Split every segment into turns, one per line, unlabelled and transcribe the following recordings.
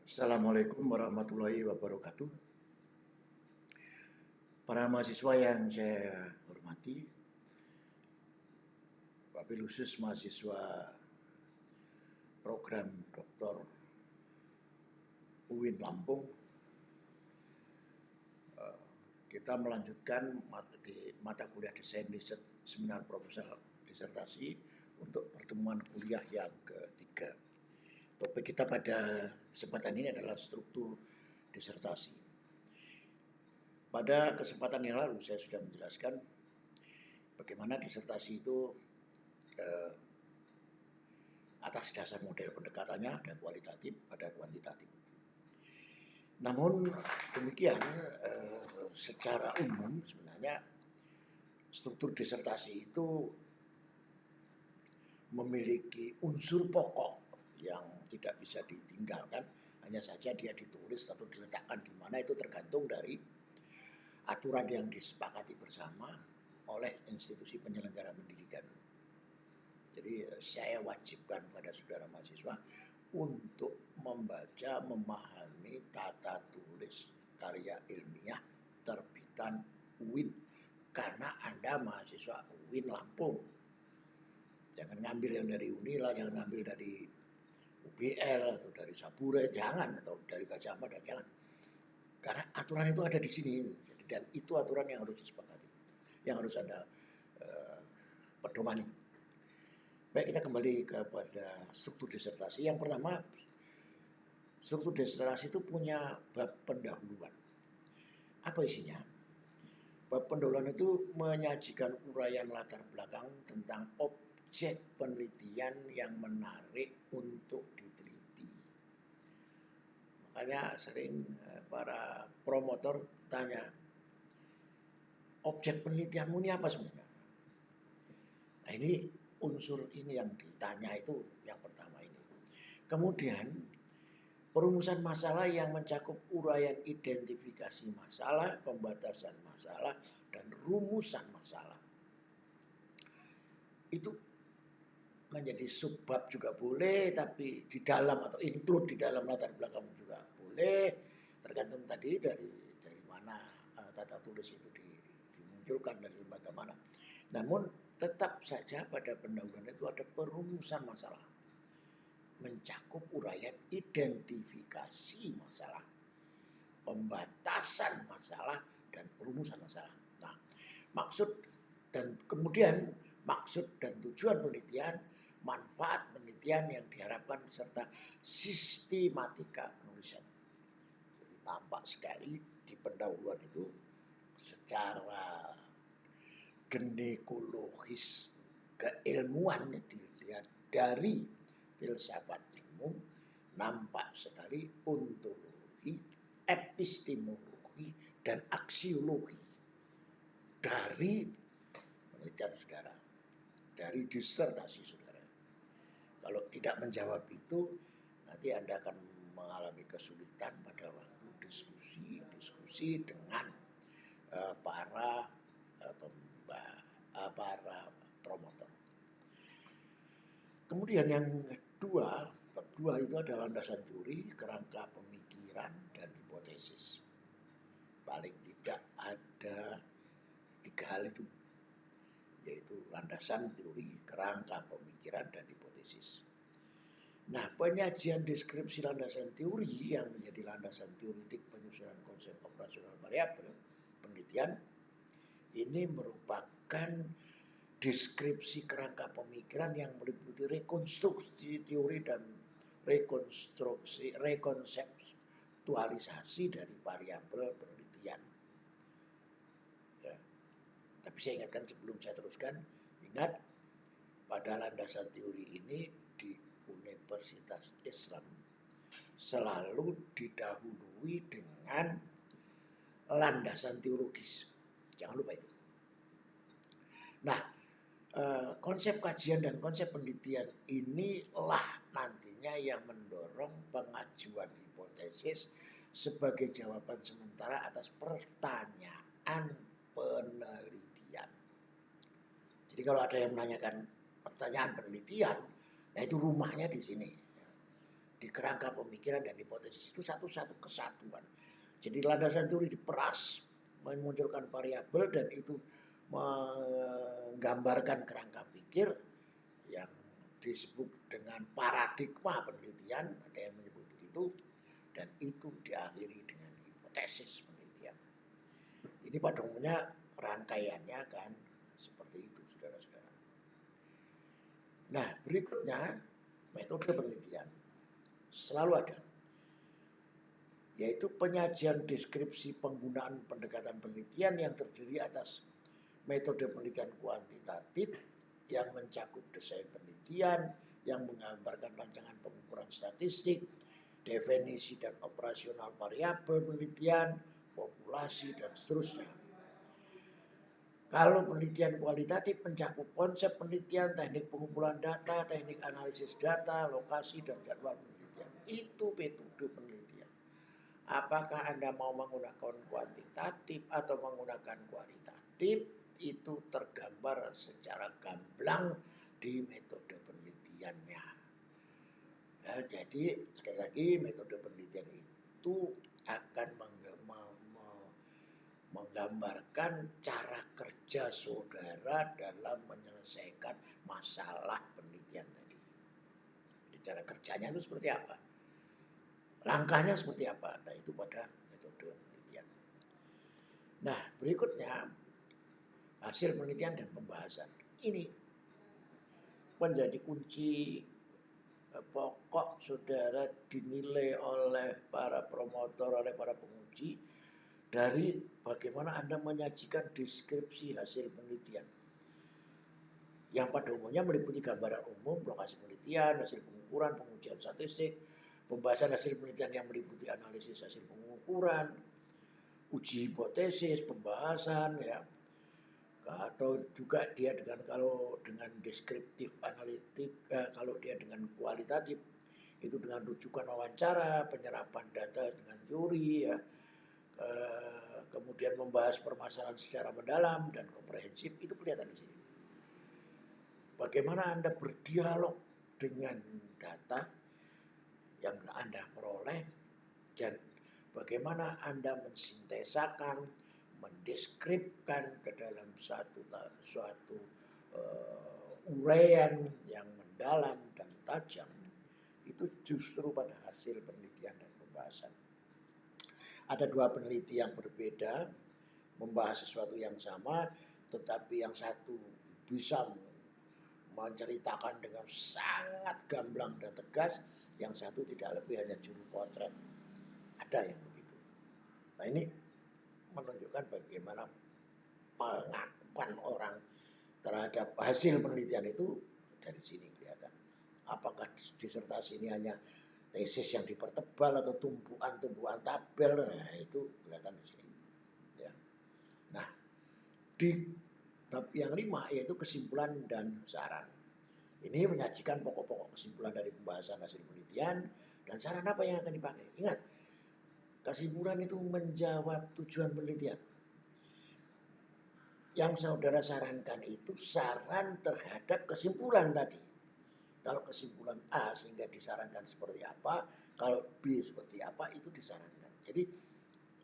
Assalamualaikum warahmatullahi wabarakatuh. Para mahasiswa yang saya hormati, wabil khusus mahasiswa program Dr. UIN Lampung, kita melanjutkan di mata kuliah desain riset seminar proposal disertasi untuk pertemuan kuliah yang ketiga. Topik kita pada kesempatan ini adalah struktur disertasi. Pada kesempatan yang lalu saya sudah menjelaskan bagaimana disertasi itu atas dasar model pendekatannya ada kualitatif, ada kuantitatif. Namun demikian secara umum sebenarnya struktur disertasi itu memiliki unsur pokok yang tidak bisa ditinggalkan, hanya saja dia ditulis atau diletakkan di mana itu tergantung dari aturan yang disepakati bersama oleh institusi penyelenggara pendidikan. Jadi saya wajibkan pada saudara mahasiswa untuk membaca, memahami tata tulis karya ilmiah terbitan UIN karena Anda mahasiswa UIN Lampung. Jangan ngambil yang dari Unila, jangan ngambil dari UBL atau dari Sapure, jangan, atau dari Gajah Mada, jangan. Karena aturan itu ada di sini dan itu aturan yang harus disepakati, yang harus Anda pedomani. Baik, kita kembali kepada struktur disertasi. Yang pertama, struktur disertasi itu punya bab pendahuluan. Apa isinya? Bab pendahuluan itu menyajikan uraian latar belakang tentang objek penelitian yang menarik untuk diteliti. Makanya sering para promotor tanya, objek penelitianmu ini apa sebenarnya? Nah, ini unsur ini yang ditanya itu yang pertama ini. Kemudian perumusan masalah yang mencakup uraian identifikasi masalah, pembatasan masalah, dan rumusan masalah. Itu menjadi subbab juga boleh, tapi di dalam atau include di dalam latar belakang juga boleh, tergantung tadi dari mana tata tulis itu dimunculkan, dari lembaga mana. Namun tetap saja pada pendahuluan itu ada perumusan masalah, mencakup uraian identifikasi masalah, pembatasan masalah, dan perumusan masalah. Nah, maksud dan kemudian maksud dan tujuan penelitian, manfaat penelitian yang diharapkan, serta sistematika penulisan. Jadi tampak sekali di pendahuluan itu secara ginekologis keilmuan dilihat dari filsafat ilmu, nampak sekali ontologi, epistemologi, dan aksiologi dari penelitian saudara, dari disertasi saudara. Kalau tidak menjawab itu, nanti Anda akan mengalami kesulitan pada waktu diskusi dengan para promotor. Kemudian yang kedua, bab 2 itu adalah landasan teori, kerangka pemikiran, dan hipotesis. Paling tidak ada 3 hal itu, yaitu landasan teori, kerangka pemikiran, dan hipotesis. Nah, penyajian deskripsi landasan teori yang menjadi landasan teoritik penyusunan konsep operasional variabel penelitian ini merupakan deskripsi kerangka pemikiran yang meliputi rekonstruksi teori dan rekonseptualisasi dari variabel penelitian. Ya. Tapi saya ingatkan sebelum saya teruskan, ingat pada landasan teori ini di Universitas Islam selalu didahului dengan landasan teologis. Jangan lupa itu. Nah, konsep kajian dan konsep penelitian inilah nantinya yang mendorong pengajuan hipotesis sebagai jawaban sementara atas pertanyaan penelitian. Jadi kalau ada yang menanyakan pertanyaan penelitian, nah itu rumahnya di sini. di kerangka pemikiran dan hipotesis itu satu-satu kesatuan. Jadi landasan teori diperas, memunculkan variabel dan itu menggambarkan kerangka pikir yang disebut dengan paradigma penelitian, ada yang menyebut begitu, dan itu diakhiri dengan hipotesis penelitian. Ini pada umumnya rangkaiannya kan seperti itu, saudara-saudara. Nah, berikutnya metode penelitian selalu ada, yaitu penyajian deskripsi penggunaan pendekatan penelitian yang terdiri atas metode penelitian kuantitatif yang mencakup desain penelitian, yang menggambarkan rancangan pengukuran statistik, definisi dan operasional variabel penelitian, populasi, dan seterusnya. Kalau penelitian kualitatif mencakup konsep penelitian, teknik pengumpulan data, teknik analisis data, lokasi, dan jadwal penelitian. Itu metode penelitian. Apakah Anda mau menggunakan kuantitatif atau menggunakan kualitatif, itu tergambar secara gamblang di metode penelitiannya. Nah, jadi sekali lagi metode penelitian itu akan menggambarkan cara kerja saudara dalam menyelesaikan masalah penelitian tadi. Jadi cara kerjanya itu seperti apa? Langkahnya seperti apa? Nah, itu pada metode penelitian. Nah, berikutnya hasil penelitian dan pembahasan. Ini menjadi kunci pokok saudara dinilai oleh para promotor, oleh para penguji dari bagaimana Anda menyajikan deskripsi hasil penelitian. Yang pada umumnya meliputi gambaran umum, lokasi penelitian, hasil pengukuran, pengujian statistik, pembahasan hasil penelitian yang meliputi analisis hasil pengukuran, uji hipotesis, pembahasan, ya, atau juga dia kalau dengan deskriptif analitik, kalau dia dengan kualitatif itu dengan rujukan wawancara, penyerapan data dengan teori, ya, kemudian membahas permasalahan secara mendalam dan komprehensif, itu kelihatan di sini. Bagaimana Anda berdialog dengan data yang Anda peroleh dan bagaimana Anda mensintesakan, mendeskripsikan ke dalam suatu uraian yang mendalam dan tajam, itu justru pada hasil penelitian dan pembahasan. Ada dua peneliti yang berbeda membahas sesuatu yang sama, tetapi yang satu bisa menceritakan dengan sangat gamblang dan tegas, yang satu tidak lebih hanya juru potret. Ada yang begitu. Nah, ini menunjukkan bagaimana pengakuan orang terhadap hasil penelitian itu dari sini kelihatan. Apakah disertasi ini hanya tesis yang dipertebal atau tumpuan-tumpuan tabel, nah itu kelihatan di sini. Ya. Nah, di bab yang 5 yaitu kesimpulan dan saran. Ini menyajikan pokok-pokok kesimpulan dari pembahasan hasil penelitian dan saran apa yang akan dipakai. Ingat, kesimpulan itu menjawab tujuan penelitian. Yang saudara sarankan itu saran terhadap kesimpulan tadi. Kalau kesimpulan A sehingga disarankan seperti apa, kalau B seperti apa, itu disarankan. Jadi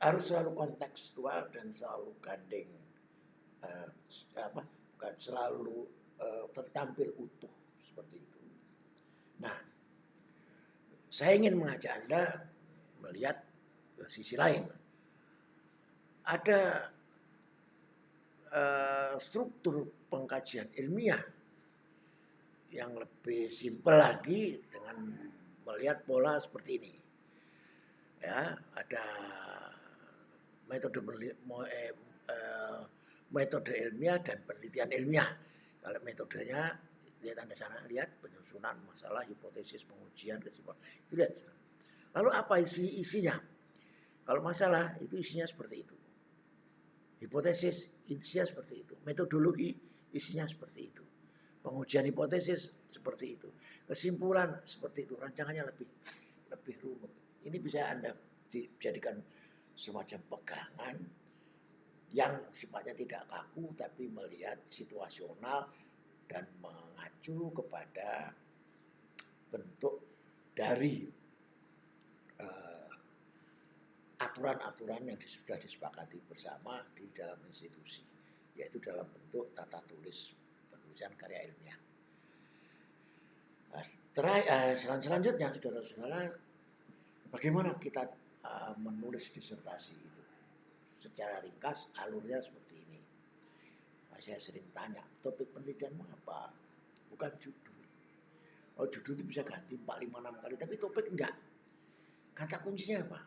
harus selalu kontekstual dan selalu gandeng, bukan selalu tertampil utuh seperti itu. Nah, saya ingin mengajak Anda melihat sisi lain. Ada struktur pengkajian ilmiah yang lebih simpel lagi dengan melihat pola seperti ini. Ya, ada metode ilmiah dan penelitian ilmiah. Kalau metodenya lihat Anda sana, lihat penyusunan masalah, hipotesis, pengujian, kesimpulan. Itu lihat. Lalu apa isinya? Kalau masalah itu isinya seperti itu. Hipotesis isinya seperti itu. Metodologi isinya seperti itu. Pengujian hipotesis seperti itu. Kesimpulan seperti itu. Rancangannya lebih rumit. Ini bisa Anda dijadikan semacam pegangan yang sifatnya tidak kaku tapi melihat situasional dan mengacu kepada bentuk dari aturan-aturan yang sudah disepakati bersama di dalam institusi, yaitu dalam bentuk tata tulis penulisan karya ilmiah. Selanjutnya, saudara-saudara, bagaimana kita menulis disertasi itu? Secara ringkas, alurnya seperti ini. Saya sering tanya, topik penelitianmu apa? Bukan judul. Oh, judul itu bisa ganti 4, 5, 6 kali, tapi topik enggak. Kata kuncinya apa?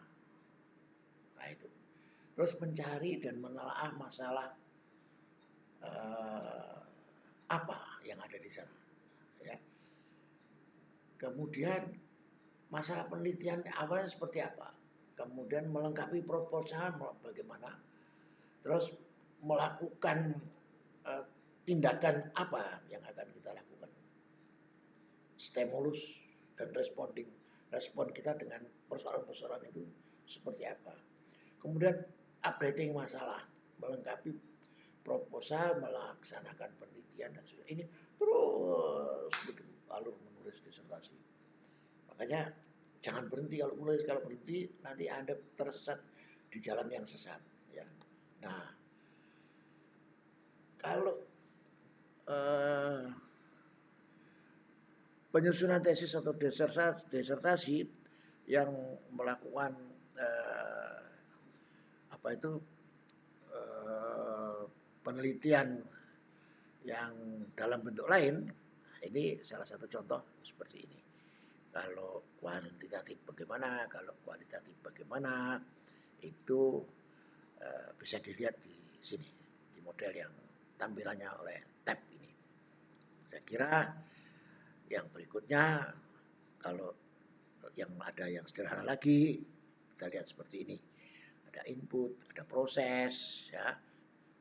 Nah itu. Terus mencari dan menelaah masalah apa yang ada di sana. Ya. Kemudian masalah penelitian awalnya seperti apa? Kemudian melengkapi proposal bagaimana? Terus melakukan tindakan apa yang akan kita lakukan? Stimulus dan respon kita dengan persoalan-persoalan itu seperti apa? Kemudian updating masalah, melengkapi proposal, melaksanakan penelitian dan sebagainya. Ini terus alur menulis disertasi. Makanya jangan berhenti kalau menulis, kalau berhenti nanti Anda tersesat di jalan yang sesat. Ya. Nah, kalau penyusunan tesis atau disertasi yang melakukan penelitian yang dalam bentuk lain, ini salah satu contoh seperti ini. Kalau kuantitatif bagaimana, kalau kualitatif bagaimana, itu bisa dilihat di sini, di model yang tampilannya oleh tab ini. Saya kira yang berikutnya, kalau yang ada yang sederhana lagi, kita lihat seperti ini. Ada input, ada proses, ya,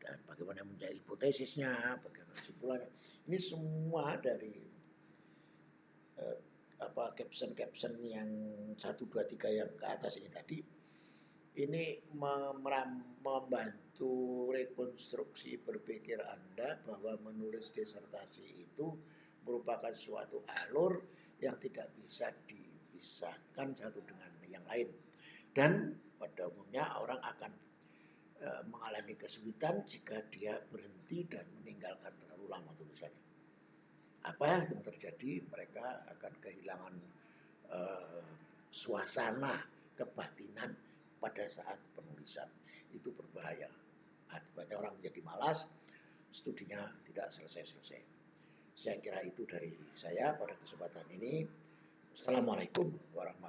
dan bagaimana menjadi hipotesisnya, bagaimana kesimpulannya. Ini semua dari caption yang 1, 2, 3 yang ke atas ini tadi, ini membantu rekonstruksi berpikir Anda bahwa menulis disertasi itu merupakan suatu alur yang tidak bisa dipisahkan satu dengan yang lain. Dan pada umumnya orang akan mengalami kesulitan jika dia berhenti dan meninggalkan terlalu lama tulisannya. Apa yang terjadi? Mereka akan kehilangan suasana kebatinan pada saat penulisan. Itu berbahaya. Akibatnya orang menjadi malas, studinya tidak selesai-selesai. Saya kira itu dari saya pada kesempatan ini. Assalamualaikum warahmatullahi wabarakatuh.